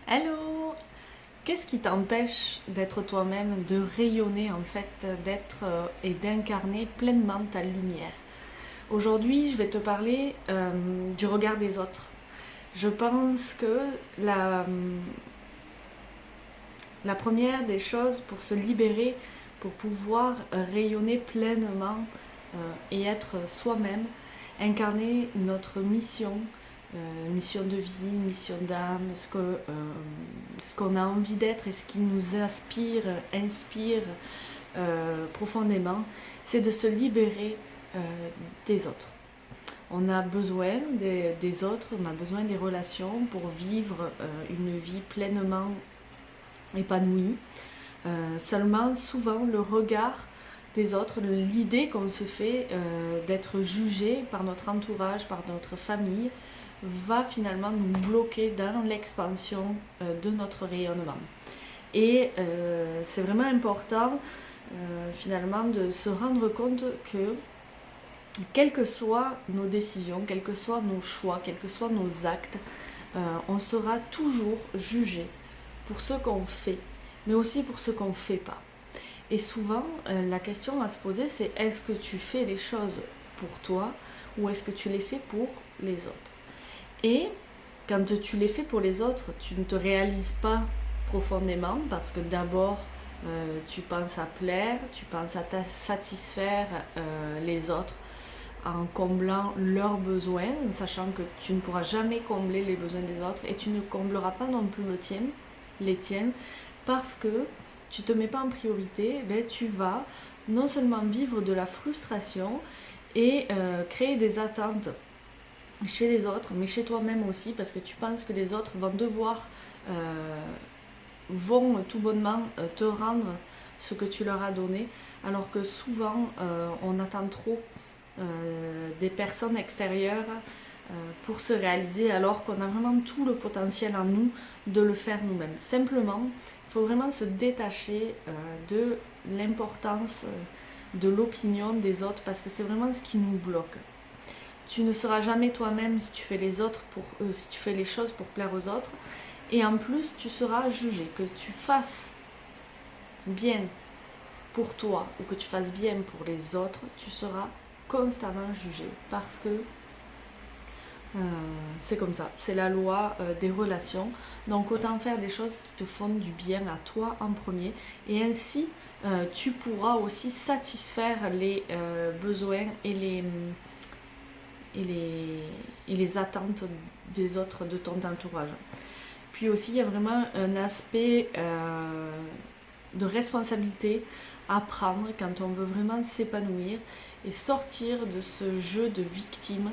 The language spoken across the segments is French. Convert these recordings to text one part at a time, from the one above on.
Hello! Qu'est-ce qui t'empêche d'être toi-même, de rayonner en fait, d'être et d'incarner pleinement ta lumière? Aujourd'hui, je vais te parler du regard des autres. Je pense que la première des choses pour se libérer, pour pouvoir rayonner pleinement et être soi-même, incarner notre mission, mission de vie, mission d'âme, ce qu'on a envie d'être et ce qui nous inspire profondément, c'est de se libérer euh, des autres. On a besoin des autres, on a besoin des relations pour vivre une vie pleinement épanouie. Seulement, souvent, le regard des autres, l'idée qu'on se fait d'être jugé par notre entourage, par notre famille, va finalement nous bloquer dans l'expansion de notre rayonnement. Et c'est vraiment important finalement de se rendre compte que quelles que soient nos décisions, quels que soient nos choix, quels que soient nos actes, on sera toujours jugé pour ce qu'on fait, mais aussi pour ce qu'on ne fait pas. Et souvent, la question à se poser, c'est est-ce que tu fais les choses pour toi ou est-ce que tu les fais pour les autres? Et quand tu les fais pour les autres, tu ne te réalises pas profondément parce que d'abord, tu penses à plaire, tu penses à satisfaire les autres en comblant leurs besoins, sachant que tu ne pourras jamais combler les besoins des autres et tu ne combleras pas non plus les tiens, parce que tu ne te mets pas en priorité, ben tu vas non seulement vivre de la frustration et créer des attentes chez les autres, mais chez toi-même aussi, parce que tu penses que les autres vont tout bonnement te rendre ce que tu leur as donné, alors que souvent on attend trop des personnes extérieures pour se réaliser, alors qu'on a vraiment tout le potentiel en nous de le faire nous-mêmes. Simplement, il faut vraiment se détacher de l'importance de l'opinion des autres, parce que c'est vraiment ce qui nous bloque. Tu ne seras jamais toi-même si tu fais si tu fais les choses pour plaire aux autres, et en plus tu seras jugé. Que tu fasses bien pour toi ou que tu fasses bien pour les autres, tu seras constamment jugé, parce que c'est comme ça, c'est la loi des relations. Donc autant faire des choses qui te font du bien à toi en premier, et ainsi tu pourras aussi satisfaire les besoins et les attentes des autres, de ton entourage. Puis aussi, il y a vraiment un aspect de responsabilité à prendre quand on veut vraiment s'épanouir et sortir de ce jeu de victime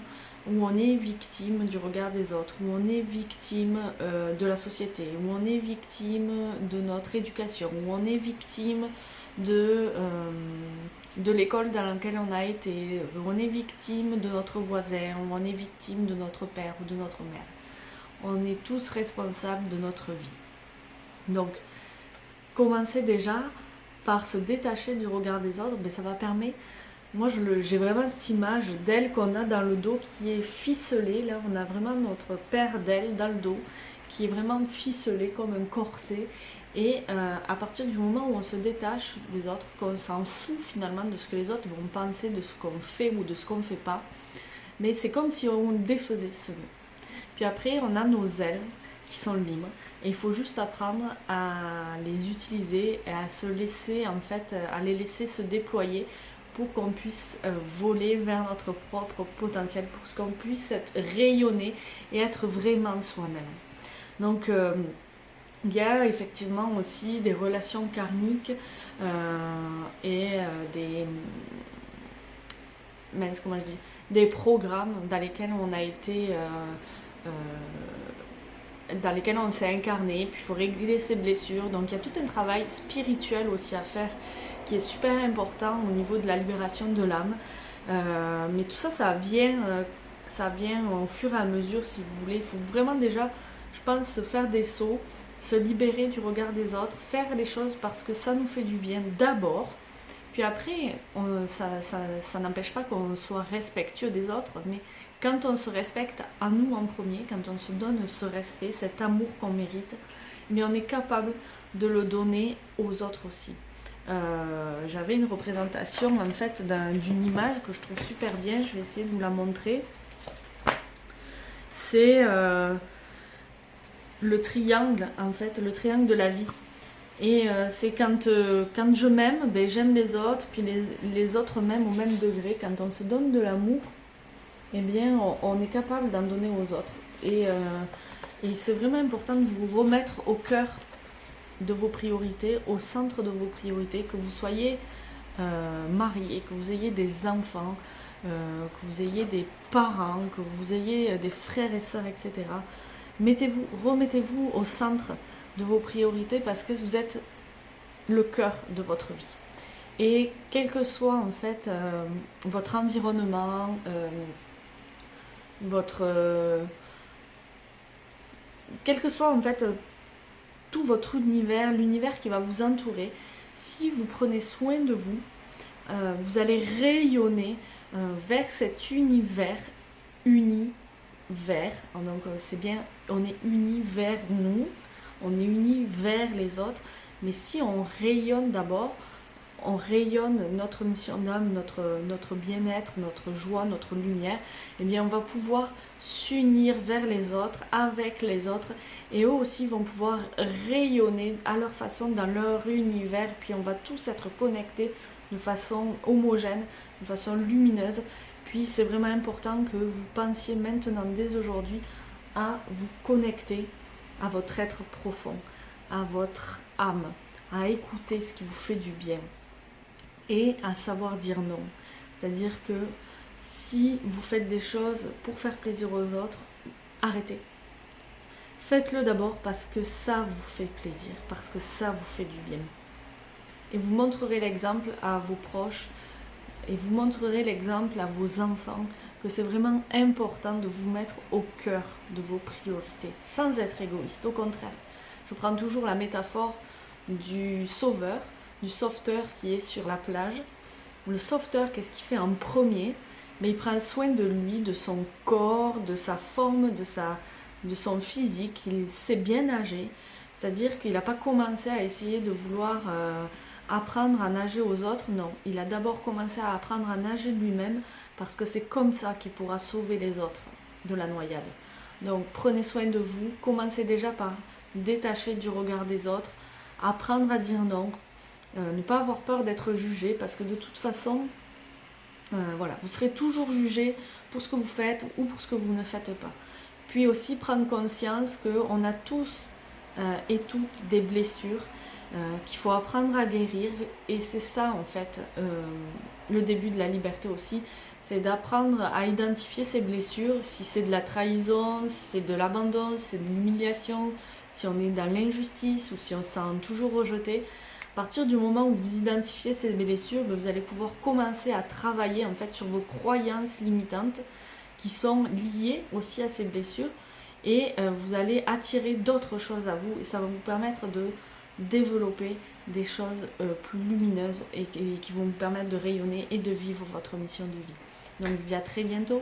où on est victime du regard des autres, où on est victime de la société, où on est victime de notre éducation, où on est victime de l'école dans laquelle on a été, où on est victime de notre voisin, où on est victime de notre père ou de notre mère. On est tous responsables de notre vie. Donc, commencer déjà par se détacher du regard des autres, ben ça va permettre. Moi, j'ai vraiment cette image d'aile qu'on a dans le dos qui est ficelée. Là, on a vraiment notre paire d'ailes dans le dos qui est vraiment ficelée comme un corset. Et à partir du moment où on se détache des autres, qu'on s'en fout finalement de ce que les autres vont penser, de ce qu'on fait ou de ce qu'on ne fait pas, mais c'est comme si on défaisait ce nœud. Puis après, on a nos ailes qui sont libres et il faut juste apprendre à les utiliser et à se laisser, en fait, à les laisser se déployer pour qu'on puisse voler vers notre propre potentiel, pour qu'on puisse être rayonné et être vraiment soi-même. Donc, il y a effectivement aussi des relations karmiques et comment je dis, des programmes dans lesquels on a été dans lesquels on s'est incarné, puis il faut régler ses blessures. Donc il y a tout un travail spirituel aussi à faire qui est super important au niveau de la libération de l'âme. Mais tout ça, ça vient au fur et à mesure, si vous voulez. Il faut vraiment déjà, je pense, faire des sauts, se libérer du regard des autres, faire les choses parce que ça nous fait du bien d'abord. Puis après, ça n'empêche pas qu'on soit respectueux des autres, mais Quand on se respecte à nous en premier, quand on se donne ce respect, cet amour qu'on mérite, mais on est capable de le donner aux autres aussi. J'avais une représentation en fait d'une image que je trouve super bien, je vais essayer de vous la montrer. C'est le triangle, en fait, le triangle de la vie. Et c'est quand je m'aime, ben, j'aime les autres, puis les autres m'aiment au même degré. Quand on se donne de l'amour, eh bien, on est capable d'en donner aux autres. Et c'est vraiment important de vous remettre au cœur de vos priorités, au centre de vos priorités, que vous soyez marié, que vous ayez des enfants, que vous ayez des parents, que vous ayez des frères et sœurs, etc. Remettez-vous au centre de vos priorités parce que vous êtes le cœur de votre vie. Et quel que soit en fait votre environnement, quel que soit en fait tout votre univers, l'univers qui va vous entourer, si vous prenez soin de vous, vous allez rayonner vers cet univers uni vers, donc c'est bien, on est unis vers nous, on est unis vers les autres, mais si on rayonne d'abord, on rayonne notre mission d'âme, notre bien-être, notre joie, notre lumière, eh bien on va pouvoir s'unir vers les autres, avec les autres, et eux aussi vont pouvoir rayonner à leur façon dans leur univers, puis on va tous être connectés de façon homogène, de façon lumineuse. Puis c'est vraiment important que vous pensiez maintenant, dès aujourd'hui, à vous connecter à votre être profond, à votre âme, à écouter ce qui vous fait du bien et à savoir dire non. C'est-à-dire que si vous faites des choses pour faire plaisir aux autres, arrêtez. Faites-le d'abord parce que ça vous fait plaisir, parce que ça vous fait du bien. Et vous montrerez l'exemple à vos proches, et vous montrerez l'exemple à vos enfants que c'est vraiment important de vous mettre au cœur de vos priorités, sans être égoïste. Au contraire, je prends toujours la métaphore du sauveur, du sauveteur qui est sur la plage. Le sauveteur, qu'est-ce qu'il fait en premier? Mais il prend soin de lui, de son corps, de sa forme, de son physique. Il sait bien nager, c'est-à-dire qu'il n'a pas commencé à essayer de vouloir apprendre à nager aux autres. Non, il a d'abord commencé à apprendre à nager lui-même parce que c'est comme ça qu'il pourra sauver les autres de la noyade. Donc prenez soin de vous, commencez déjà par détacher du regard des autres, apprendre à dire non, ne pas avoir peur d'être jugé parce que de toute façon, voilà, vous serez toujours jugé pour ce que vous faites ou pour ce que vous ne faites pas. Puis aussi prendre conscience qu'on a tous et toutes des blessures qu'il faut apprendre à guérir, et c'est ça en fait le début de la liberté aussi, c'est d'apprendre à identifier ses blessures, si c'est de la trahison, si c'est de l'abandon, si c'est de l'humiliation, si on est dans l'injustice ou si on se sent toujours rejeté. À partir du moment où vous identifiez ces blessures, vous allez pouvoir commencer à travailler en fait sur vos croyances limitantes qui sont liées aussi à ces blessures, et vous allez attirer d'autres choses à vous, et ça va vous permettre de développer des choses plus lumineuses et qui vont vous permettre de rayonner et de vivre votre mission de vie. Donc je vous dis à très bientôt.